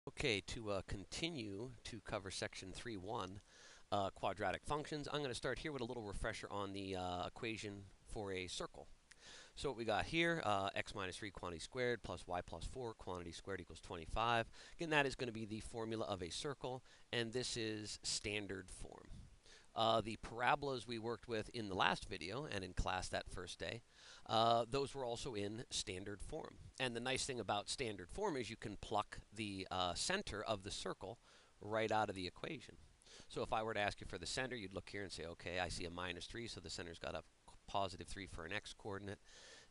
Okay, to continue to cover section 3.1, quadratic functions, I'm going to start here with a little refresher on the equation for a circle. So what we got here, x minus 3 quantity squared plus y plus 4 quantity squared equals 25. Again, that is going to be the formula of a circle, and this is standard form. The parabolas we worked with in the last video and in class that first day, those were also in standard form. And the nice thing about standard form is you can pluck the center of the circle right out of the equation. So if I were to ask you for the center, you'd look here and say, okay, I see a minus 3, so the center's got a positive 3 for an x coordinate,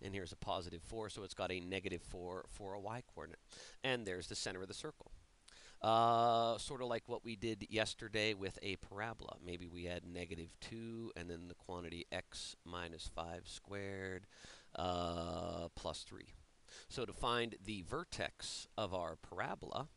and here's a positive 4, so it's got a negative 4 for a y coordinate. And there's the center of the circle. Sort of like what we did yesterday with a parabola. Maybe we had -2 and then the quantity x minus 5 squared plus 3. So to find the vertex of our parabola,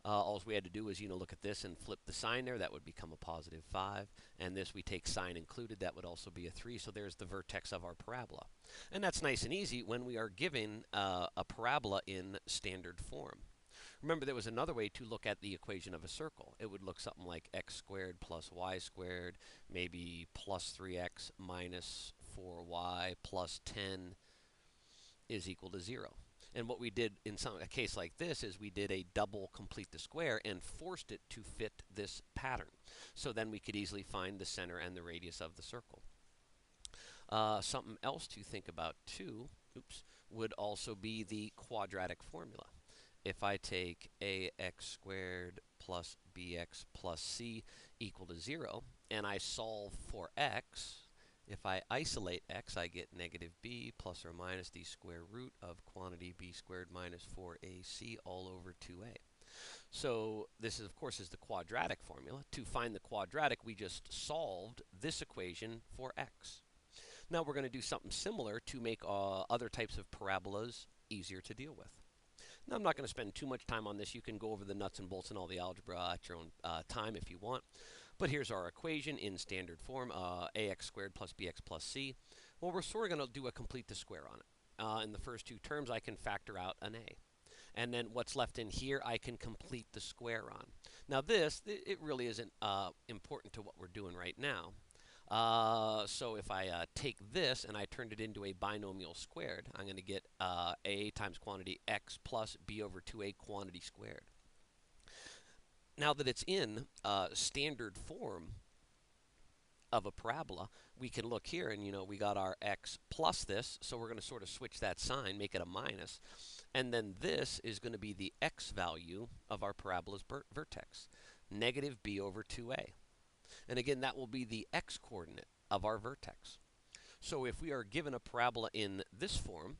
all we had to do was, look at this and flip the sign there. That would become a positive 5. And this, we take sign included. That would also be a 3. So there's the vertex of our parabola. And that's nice and easy when we are given a parabola in standard form. Remember, there was another way to look at the equation of a circle. It would look something like x squared plus y squared, maybe plus 3x minus 4y plus 10 is equal to 0. And what we did in a case like this is we did a double complete the square and forced it to fit this pattern. So then we could easily find the center and the radius of the circle. Something else to think about too, would also be the quadratic formula. If I take ax squared plus bx plus c equal to 0, and I solve for x, if I isolate x, I get negative b plus or minus the square root of quantity b squared minus 4ac all over 2a. So this, of course, is the quadratic formula. To find the quadratic, we just solved this equation for x. Now we're going to do something similar to make other types of parabolas easier to deal with. Now, I'm not going to spend too much time on this. You can go over the nuts and bolts and all the algebra at your own time if you want. But here's our equation in standard form, ax squared plus bx plus c. Well, we're sort of going to do a complete the square on it. In the first two terms, I can factor out an a. And then what's left in here, I can complete the square on. Now this, it really isn't important to what we're doing right now. So if I take this and I turned it into a binomial squared, I'm going to get a times quantity x plus b over 2a quantity squared. Now that it's in standard form of a parabola, we can look here and, we got our x plus this, so we're going to sort of switch that sign, make it a minus. And then this is going to be the x value of our parabola's vertex, negative b over 2a. And again, that will be the x-coordinate of our vertex. So if we are given a parabola in this form,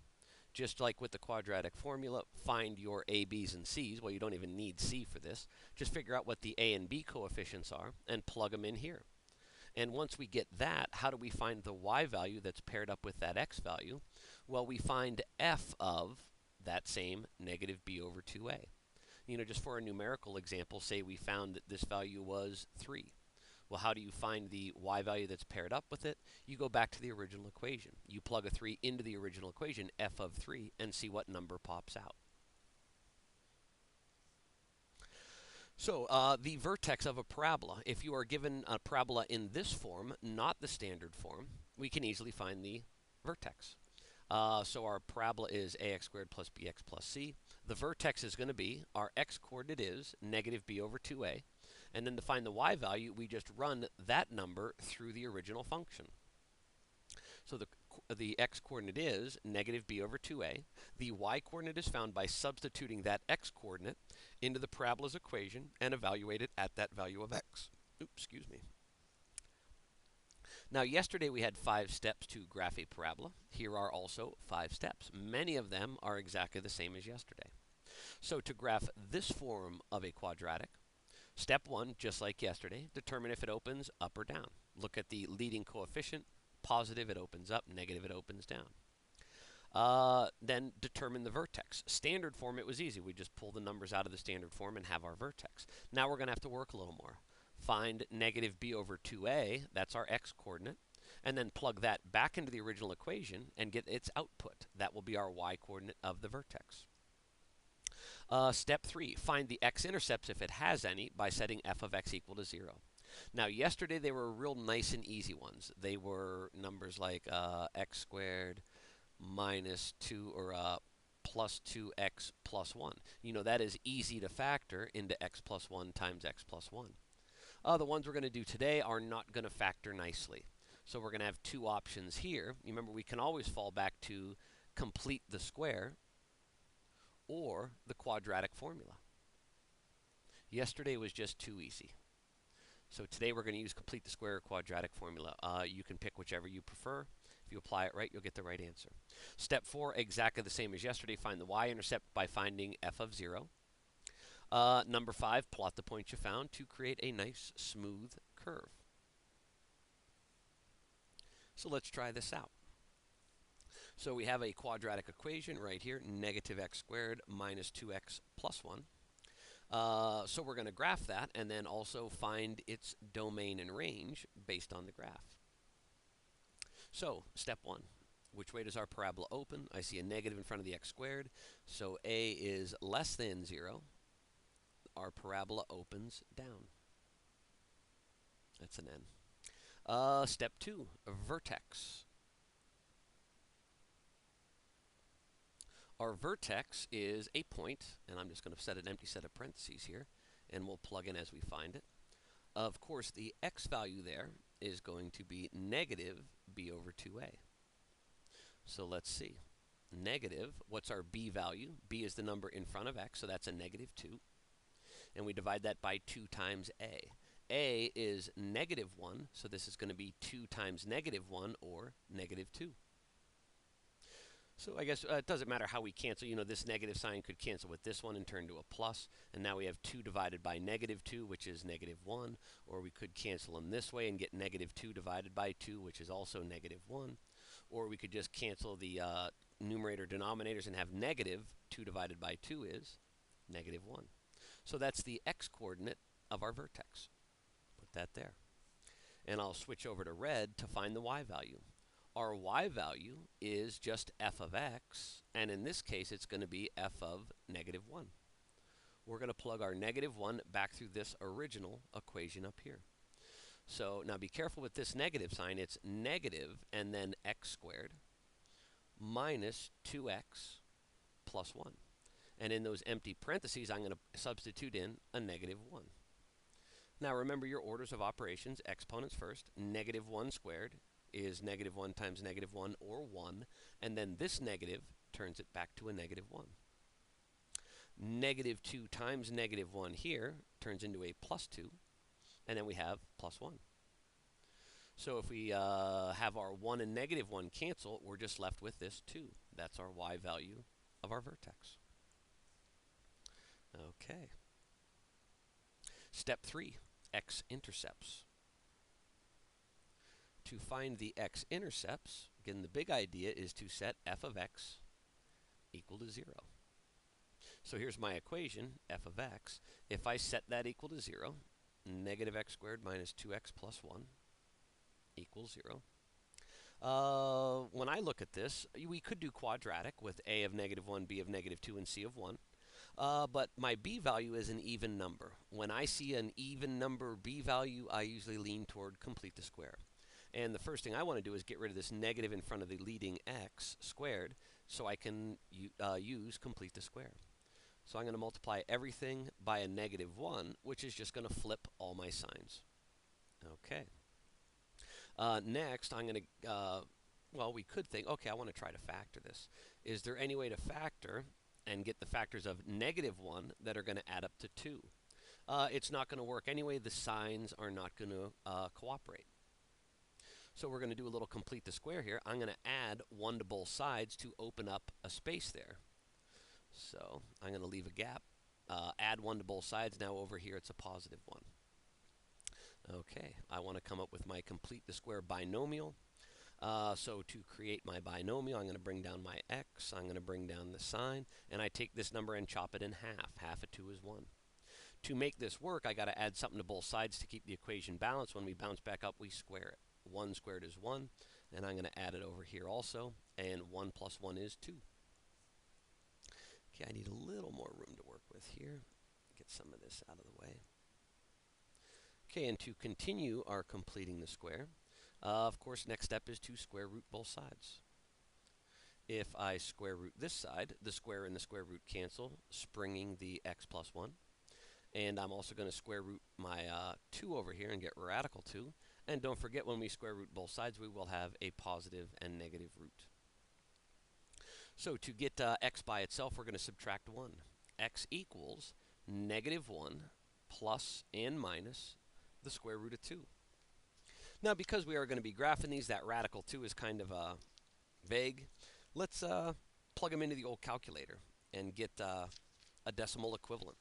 just like with the quadratic formula, find your a, b's, and c's. Well, you don't even need c for this. Just figure out what the a and b coefficients are and plug them in here. And once we get that, how do we find the y value that's paired up with that x value? Well, we find f of that same negative b over 2a. Just for a numerical example, say we found that this value was 3. Well, how do you find the y value that's paired up with it? You go back to the original equation. You plug a 3 into the original equation, f of 3, and see what number pops out. So the vertex of a parabola, if you are given a parabola in this form, not the standard form, we can easily find the vertex. So our parabola is ax squared plus bx plus c. The vertex is going to be, our x-coordinate is negative b over 2a. And then to find the y value, we just run that number through the original function. So the x-coordinate is negative b over 2a. The y-coordinate is found by substituting that x-coordinate into the parabola's equation and evaluate it at that value of x. Oops, excuse me. Now, yesterday we had 5 steps to graph a parabola. Here are also 5 steps. Many of them are exactly the same as yesterday. So to graph this form of a quadratic, step 1, just like yesterday, determine if it opens up or down. Look at the leading coefficient. Positive, it opens up. Negative, it opens down. Then determine the vertex. Standard form, it was easy. We just pull the numbers out of the standard form and have our vertex. Now we're going to have to work a little more. Find negative b over 2a, that's our x-coordinate, and then plug that back into the original equation and get its output. That will be our y-coordinate of the vertex. Step 3, find the x-intercepts if it has any by setting f of x equal to 0. Now, yesterday they were real nice and easy ones. They were numbers like x squared minus 2 or plus 2x plus 1. You know, that is easy to factor into x plus 1 times x plus 1. The ones we're going to do today are not going to factor nicely. So we're going to have two options here. You remember, we can always fall back to complete the square or the quadratic formula. Yesterday was just too easy. So today we're going to use complete the square or quadratic formula. You can pick whichever you prefer. If you apply it right, you'll get the right answer. Step 4, exactly the same as yesterday. Find the y-intercept by finding f of 0. Number 5, plot the points you found to create a nice smooth curve. So let's try this out. So we have a quadratic equation right here, negative x squared minus 2x plus 1. So we're going to graph that and then also find its domain and range based on the graph. So step 1, which way does our parabola open? I see a negative in front of the x squared, so a is less than 0. Our parabola opens down. That's an n. Step 2, vertex. Our vertex is a point, and I'm just going to set an empty set of parentheses here, and we'll plug in as we find it. Of course, the x value there is going to be negative b over 2a. So let's see. Negative, what's our b value? B is the number in front of x, so that's a negative 2. And we divide that by 2 times a. A is negative 1, so this is going to be 2 times negative 1, or negative 2. So I guess it doesn't matter how we cancel. You know, this negative sign could cancel with this one and turn to a plus. And now we have 2 divided by negative 2, which is negative 1. Or we could cancel them this way and get negative 2 divided by 2, which is also negative 1. Or we could just cancel the numerator denominators and have negative 2 divided by 2 is negative 1. So that's the x-coordinate of our vertex. Put that there. And I'll switch over to red to find the y value. Our y value is just f of x, and in this case it's going to be f of negative 1. We're going to plug our negative 1 back through this original equation up here. So now be careful with this negative sign. It's negative and then x squared minus 2x plus 1. And in those empty parentheses, I'm going to substitute in a negative 1. Now remember your orders of operations, exponents first. Negative 1 squared is negative 1 times negative 1, or 1. And then this negative turns it back to a negative 1. Negative 2 times negative 1 here turns into a plus 2. And then we have plus 1. So if we have our 1 and negative 1 cancel, we're just left with this 2. That's our y value of our vertex. Okay. Step 3, x intercepts. To find the x intercepts, again, the big idea is to set f of x equal to 0. So here's my equation, f of x. If I set that equal to 0, negative x squared minus 2x plus 1 equals 0. When I look at this, we could do quadratic with a of negative 1, b of negative 2, and c of 1. But my b value is an even number. When I see an even number b value, I usually lean toward complete the square. And the first thing I want to do is get rid of this negative in front of the leading x squared so I can use complete the square. So I'm going to multiply everything by a negative 1, which is just going to flip all my signs. Okay. Next, I'm going to, well, we could think, okay, I want to try to factor this. Is there any way to factor and get the factors of negative 1 that are going to add up to 2? It's not going to work anyway. The signs are not going to cooperate. So we're going to do a little complete the square here. I'm going to add 1 to both sides to open up a space there. So I'm going to leave a gap, add 1 to both sides. Now over here it's a positive 1. Okay, I want to come up with my complete the square binomial. So to create my binomial, I'm going to bring down my x, I'm going to bring down the sign, and I take this number and chop it in half. Half of 2 is 1. To make this work, I got to add something to both sides to keep the equation balanced. When we bounce back up, we square it. 1 squared is 1, and I'm going to add it over here also, and 1 plus 1 is 2. Okay, I need a little more room to work with here. Get some of this out of the way. Okay, and to continue our completing the square, of course, next step is to square root both sides. If I square root this side, the square and the square root cancel, springing the x plus 1. And I'm also going to square root my 2 over here and get radical 2. And don't forget, when we square root both sides, we will have a positive and negative root. So to get x by itself, we're going to subtract 1. X equals negative 1 plus and minus the square root of 2. Now, because we are going to be graphing these, that radical 2 is kind of vague. Let's plug them into the old calculator and get a decimal equivalent.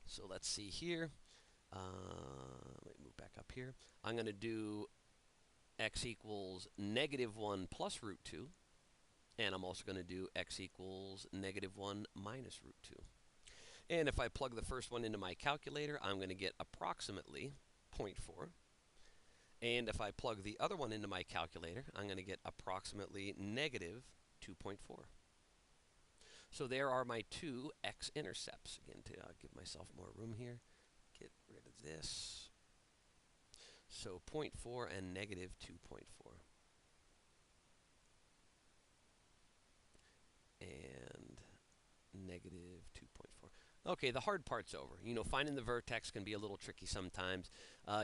So let's see here. Let me move back up here. I'm going to do x equals negative 1 plus root 2. And I'm also going to do x equals negative 1 minus root 2. And if I plug the first one into my calculator, I'm going to get approximately 0.4. And if I plug the other one into my calculator, I'm going to get approximately negative 2.4. So there are my two X intercepts. Again, to give myself more room here, get rid of this. So 0.4 and negative 2.4. And negative 2.4. Okay, the hard part's over. You know, finding the vertex can be a little tricky sometimes.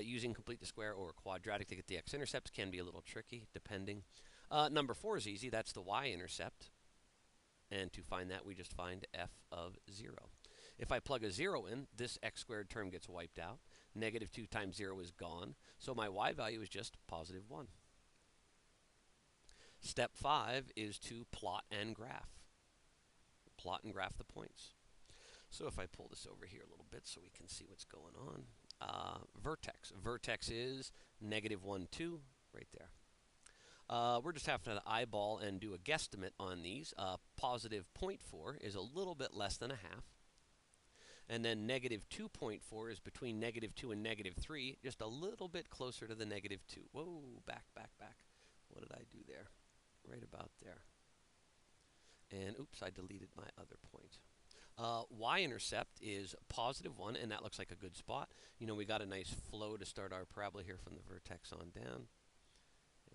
Using complete the square or quadratic to get the x-intercepts can be a little tricky, depending. Number 4 is easy. That's the y-intercept. And to find that, we just find f of 0. If I plug a 0 in, this x squared term gets wiped out. Negative 2 times 0 is gone. So my y value is just positive 1. Step 5 is to plot and graph. Plot and graph the points. So if I pull this over here a little bit so we can see what's going on. Vertex. Vertex is negative 1, 2, right there. We're just having to eyeball and do a guesstimate on these. Positive 0.4 is a little bit less than a half. And then negative 2.4 is between negative 2 and negative 3, just a little bit closer to the negative 2. Whoa, back, back, back. What did I do there? Right about there. And oops, I deleted my other point. Y-intercept is positive 1, and that looks like a good spot. You know, we got a nice flow to start our parabola here from the vertex on down.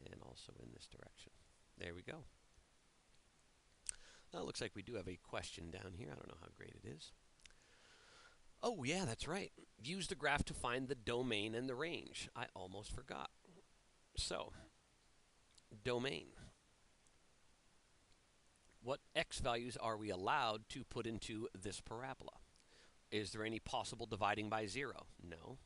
And also in this direction. There we go. Now it looks like we do have a question down here. I don't know how great it is. Oh, yeah, that's right. Use the graph to find the domain and the range. I almost forgot. So, domain. What x values are we allowed to put into this parabola? Is there any possible dividing by 0? No.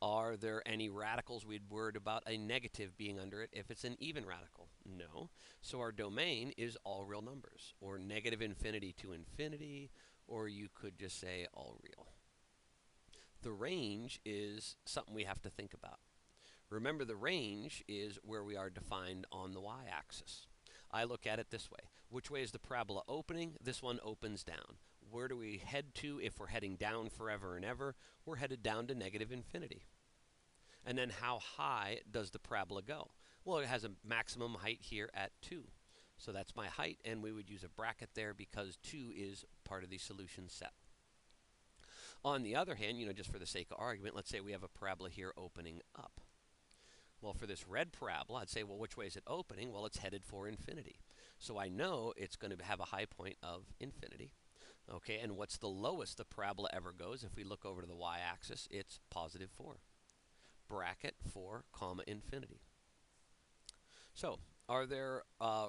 Are there any radicals we'd worried about a negative being under it if it's an even radical? No. So our domain is all real numbers, or negative infinity to infinity, or you could just say all real. The range is something we have to think about. Remember, the range is where we are defined on the y-axis. I look at it this way. Which way is the parabola opening? This one opens down. Where do we head to if we're heading down forever and ever? We're headed down to negative infinity. And then how high does the parabola go? Well, it has a maximum height here at 2. So that's my height, and we would use a bracket there because 2 is part of the solution set. On the other hand, you know, just for the sake of argument, let's say we have a parabola here opening up. Well, for this red parabola, I'd say, well, which way is it opening? Well, it's headed for infinity. So I know it's going to have a high point of infinity. Okay, and what's the lowest the parabola ever goes? If we look over to the y-axis, it's positive 4. Bracket 4, comma, infinity. So, are there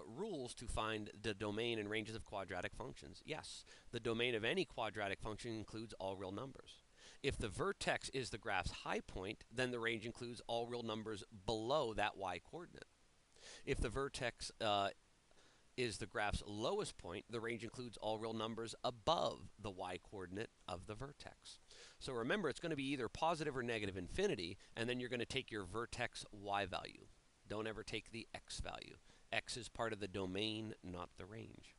rules to find the domain and ranges of quadratic functions? Yes. The domain of any quadratic function includes all real numbers. If the vertex is the graph's high point, then the range includes all real numbers below that y-coordinate. If the vertex is the graph's lowest point, the range includes all real numbers above the y-coordinate of the vertex. So remember, it's going to be either positive or negative infinity, and then you're going to take your vertex y value. Don't ever take the x value. X is part of the domain, not the range.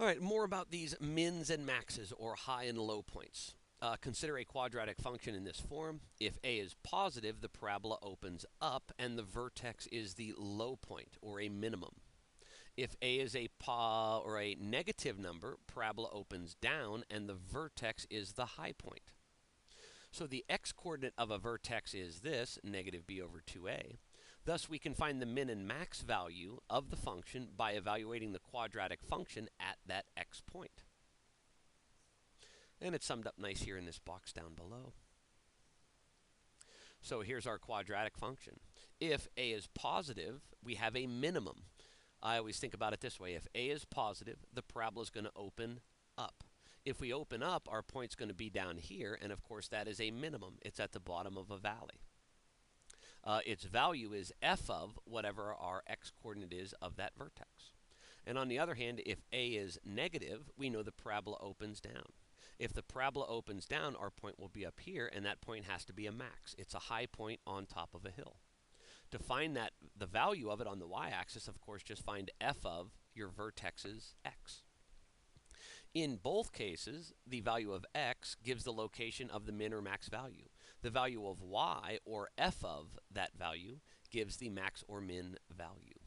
All right, more about these mins and maxes, or high and low points. Consider a quadratic function in this form. If a is positive, the parabola opens up, and the vertex is the low point, or a minimum. If a is a negative number, parabola opens down and the vertex is the high point. So the x-coordinate of a vertex is this, negative b over 2a. Thus, we can find the min and max value of the function by evaluating the quadratic function at that x point. And it's summed up nice here in this box down below. So here's our quadratic function. If a is positive, we have a minimum. I always think about it this way. If a is positive, the parabola is going to open up. If we open up, our point's going to be down here, and of course that is a minimum. It's at the bottom of a valley. Its value is f of whatever our x-coordinate is of that vertex. And on the other hand, if a is negative, we know the parabola opens down. If the parabola opens down, our point will be up here, and that point has to be a max. It's a high point on top of a hill. To find that, the value of it on the y-axis, of course, just find f of your vertex's x. In both cases, the value of x gives the location of the min or max value. The value of y, or f of that value, gives the max or min value.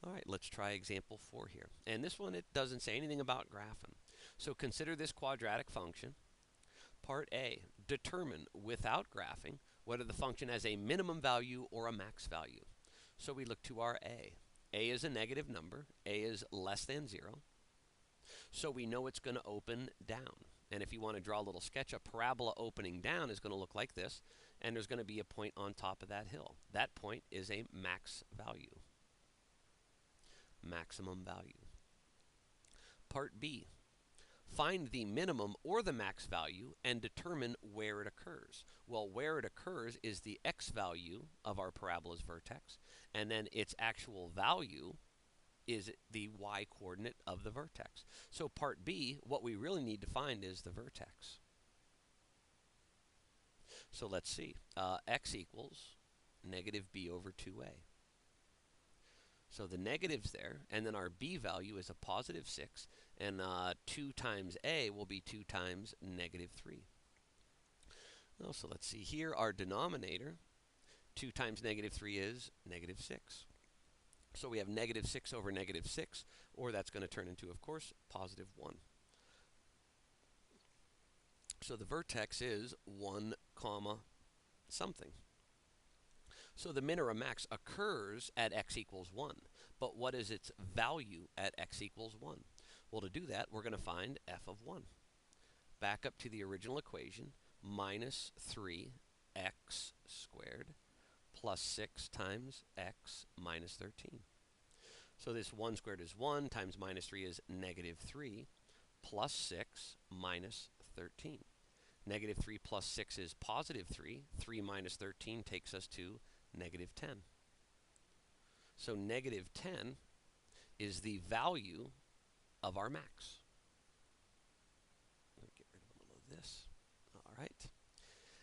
All right, let's try example 4 here. And this one, it doesn't say anything about graphing. So consider this quadratic function. Part A, determine without graphing whether the function has a minimum value or a max value. So we look to our A. A is a negative number. A is less than 0. So we know it's going to open down. And if you want to draw a little sketch, a parabola opening down is going to look like this. And there's going to be a point on top of that hill. That point is a max value. Maximum value. Part B. Find the minimum or the max value and determine where it occurs. Well, where it occurs is the x value of our parabola's vertex, and then its actual value is the y-coordinate of the vertex. So part B, what we really need to find is the vertex. So let's see. X equals negative b over 2a. So the negative's there, and then our b value is a positive 6, and 2 times a will be 2 times negative 3. Well, so let's see here, our denominator, 2 times negative 3 is negative 6. So we have negative 6 over negative 6, or that's going to turn into, of course, positive 1. So the vertex is 1 comma something. So the min or a max occurs at x equals 1. But what is its value at x equals 1? Well, to do that, we're going to find f of 1. Back up to the original equation, minus 3x squared plus 6 times x minus 13. So this 1 squared is 1 times minus 3 is negative 3 plus 6 minus 13. Negative 3 plus 6 is positive 3. 3 minus 13 takes us to negative 10. So negative 10 is the value of our max. Let me get rid of a little of this. All right.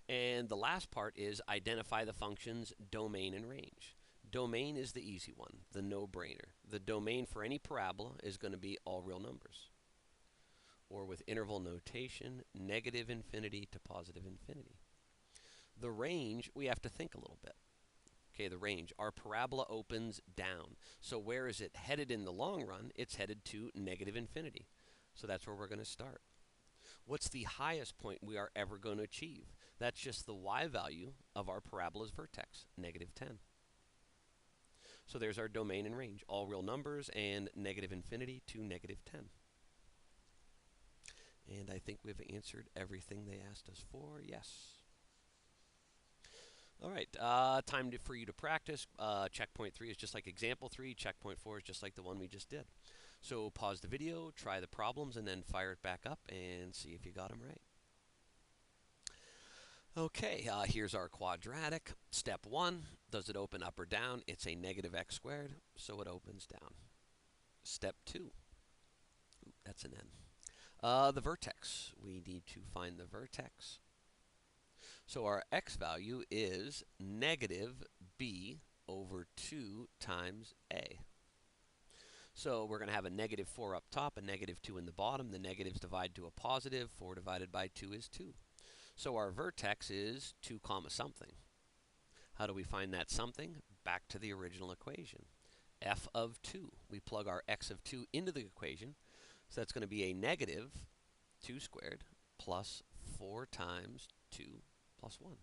And the last part is identify the function's domain and range. Domain is the easy one, the no-brainer. The domain for any parabola is going to be all real numbers. Or with interval notation, negative infinity to positive infinity. The range, we have to think a little bit. Okay, the range. Our parabola opens down. So where is it headed in the long run? It's headed to negative infinity. So that's where we're going to start. What's the highest point we are ever going to achieve? That's just the y value of our parabola's vertex, negative 10. So there's our domain and range, all real numbers and negative infinity to negative 10. And I think we've answered everything they asked us for. Yes. All right, time for you to practice. Checkpoint 3 is just like example 3. Checkpoint 4 is just like the one we just did. So pause the video, try the problems, and then fire it back up and see if you got them right. Okay, here's our quadratic. Step 1, does it open up or down? It's a negative x squared, so it opens down. Step 2, that's an n. The vertex, we need to find the vertex. So our x value is negative b over 2 times a. So we're going to have a negative 4 up top, a negative 2 in the bottom. The negatives divide to a positive. 4 divided by 2 is 2. So our vertex is 2 comma something. How do we find that something? Back to the original equation. f of 2. We plug our x of 2 into the equation. So that's going to be a negative 2 squared plus 4 times 2 plus 1.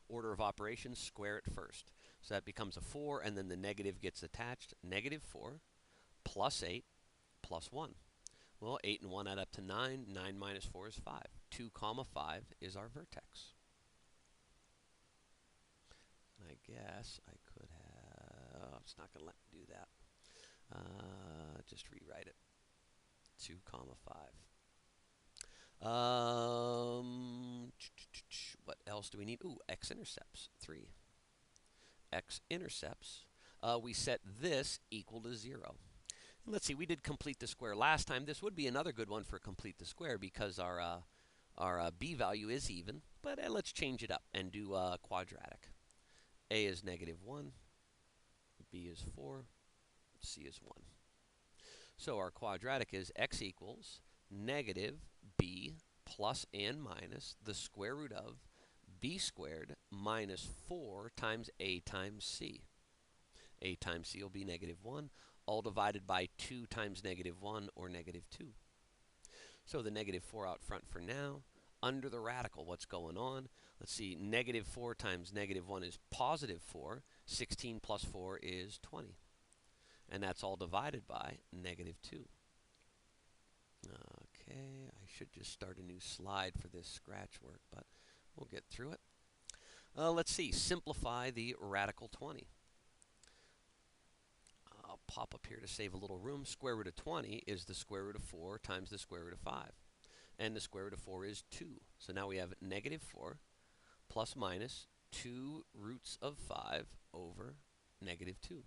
Order of operations, square it first. So that becomes a 4, and then the negative gets attached. Negative 4 plus 8 plus 1. Well, 8 and 1 add up to 9. 9 minus 4 is 5. 2 comma 5 is our vertex. And I guess I could have... Oh, it's not going to let me do that. Just rewrite it. 2 comma 5. What else do we need? Ooh, X Intercepts, 3. X Intercepts. We set this equal to 0. And let's see, we did complete the square last time. This would be another good one for complete the square because our b value is even. But let's change it up and do quadratic. A is negative 1. B is 4. C is 1. So our quadratic is x equals negative b plus and minus the square root of b squared minus 4 times a times c. A times c will be negative 1, all divided by 2 times negative 1, or negative 2. So the negative 4 out front for now. Under the radical, what's going on? Let's see, negative 4 times negative 1 is positive 4. 16 plus 4 is 20. And that's all divided by negative 2. Okay, I should just start a new slide for this scratch work, but we'll get through it. Let's see, simplify the radical 20. I'll pop up here to save a little room. Square root of 20 is the square root of 4 times the square root of 5. And the square root of 4 is 2. So now we have negative 4 plus minus 2 roots of 5 over negative 2.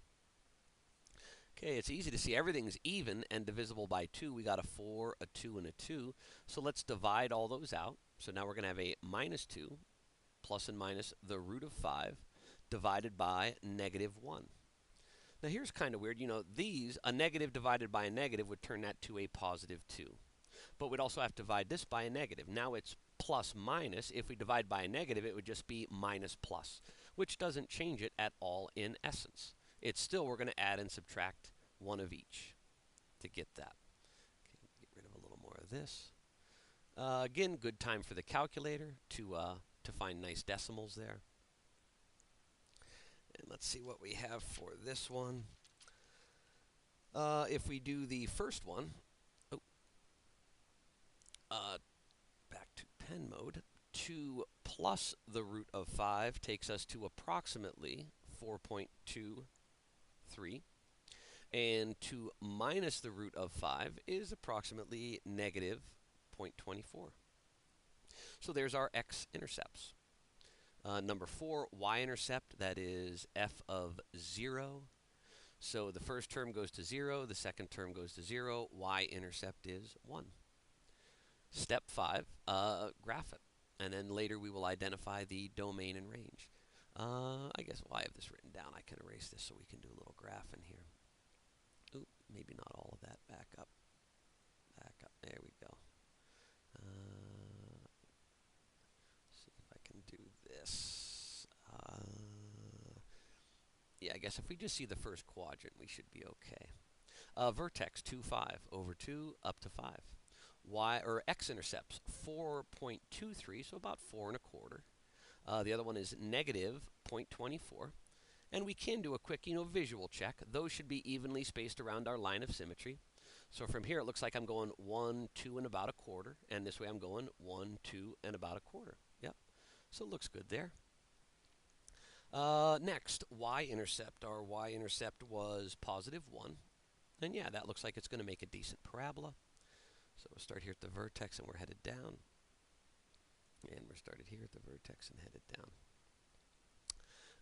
Okay, it's easy to see everything's even and divisible by 2. We got a 4, a 2, and a 2. So let's divide all those out. So now we're going to have a minus 2 plus and minus the root of 5 divided by negative 1. Now here's kind of weird. You know, a negative divided by a negative would turn that to a positive 2. But we'd also have to divide this by a negative. Now it's plus minus. If we divide by a negative, it would just be minus plus, which doesn't change it at all in essence. It's still, we're going to add and subtract one of each to get that. Okay, get rid of a little more of this. Again, good time for the calculator to find nice decimals there. And let's see what we have for this one. If we do the first one, back to pen mode, 2 plus the root of 5 takes us to approximately 4.23. And 2 minus the root of 5 is approximately negative 0.24. So there's our x-intercepts. Number 4, y-intercept, that is f of 0. So the first term goes to 0, the second term goes to 0, y-intercept is 1. Step 5, graph it. And then later we will identify the domain and range. I guess while I have this written down, I can erase this so we can do a little graph in here. Oop, maybe not all of that. Back up. Back up. There we go. See if I can do this. Yeah, I guess if we just see the first quadrant, we should be okay. Vertex 2, 5 over 2 up to 5. X-intercepts 4.23, so about 4 1/4. The other one is negative 0.24. And we can do a quick, visual check. Those should be evenly spaced around our line of symmetry. So from here, it looks like I'm going 1, 2, and about 1/4. And this way I'm going 1, 2, and about 1/4. Yep. So it looks good there. Next, y-intercept. Our y-intercept was positive 1. And yeah, that looks like it's going to make a decent parabola. So we'll start here at the vertex, and we're headed down. And we're started here at the vertex and headed down.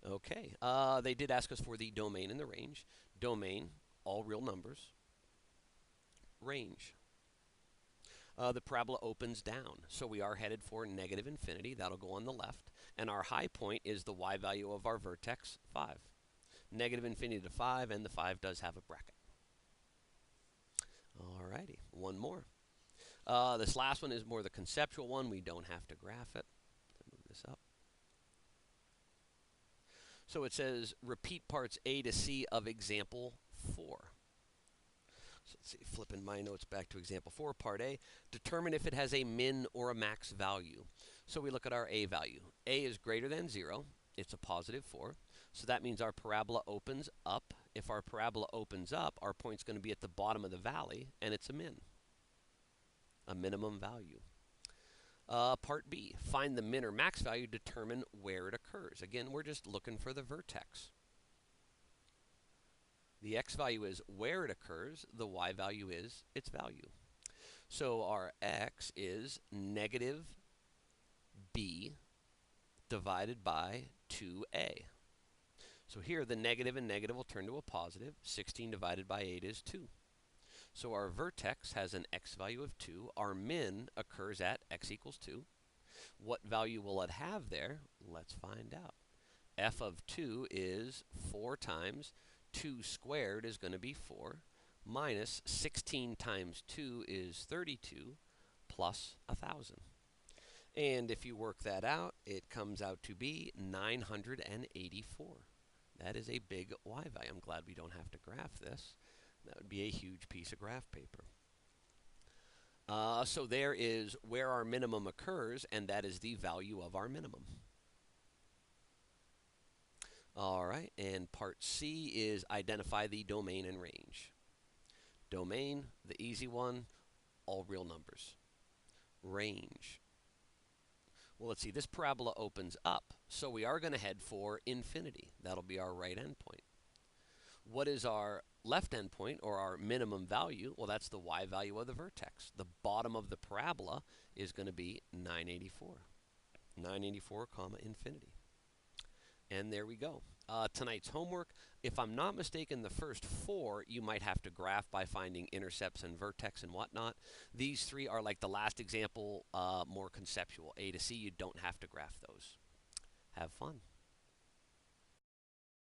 Okay, they did ask us for the domain and the range. Domain, all real numbers. Range. The parabola opens down, so we are headed for negative infinity. That'll go on the left. And our high point is the y value of our vertex, 5. Negative infinity to 5, and the 5 does have a bracket. Alrighty, one more. This last one is more the conceptual one. We don't have to graph it. Move this up. So it says repeat parts A to C of example 4. So let's see, flipping my notes back to example 4, part A. Determine if it has a min or a max value. So we look at our A value. A is greater than 0. It's a positive 4. So that means our parabola opens up. If our parabola opens up, our point's going to be at the bottom of the valley, and it's a min, a minimum value. Part B, find the min or max value, determine where it occurs. Again, we're just looking for the vertex. The x value is where it occurs. The y value is its value. So our x is negative b divided by 2a. So here the negative and negative will turn to a positive. 16 divided by 8 is 2. So our vertex has an x value of 2. Our min occurs at x equals 2. What value will it have there? Let's find out. F of 2 is 4 times 2 squared is going to be 4, minus 16 times 2 is 32, plus 1,000. And if you work that out, it comes out to be 984. That is a big y value. I'm glad we don't have to graph this. That would be a huge piece of graph paper. So there is where our minimum occurs, and that is the value of our minimum. All right, and part C is identify the domain and range. Domain, the easy one, all real numbers. Range. Well, let's see, this parabola opens up, so we are going to head for infinity. That'll be our right endpoint. What is our left endpoint, or our minimum value? Well, that's the y value of the vertex. The bottom of the parabola is going to be 984. 984, comma, infinity. And there we go. Tonight's homework, if I'm not mistaken, the first 4 you might have to graph by finding intercepts and vertex and whatnot. These 3 are like the last example, more conceptual. A to C, you don't have to graph those. Have fun.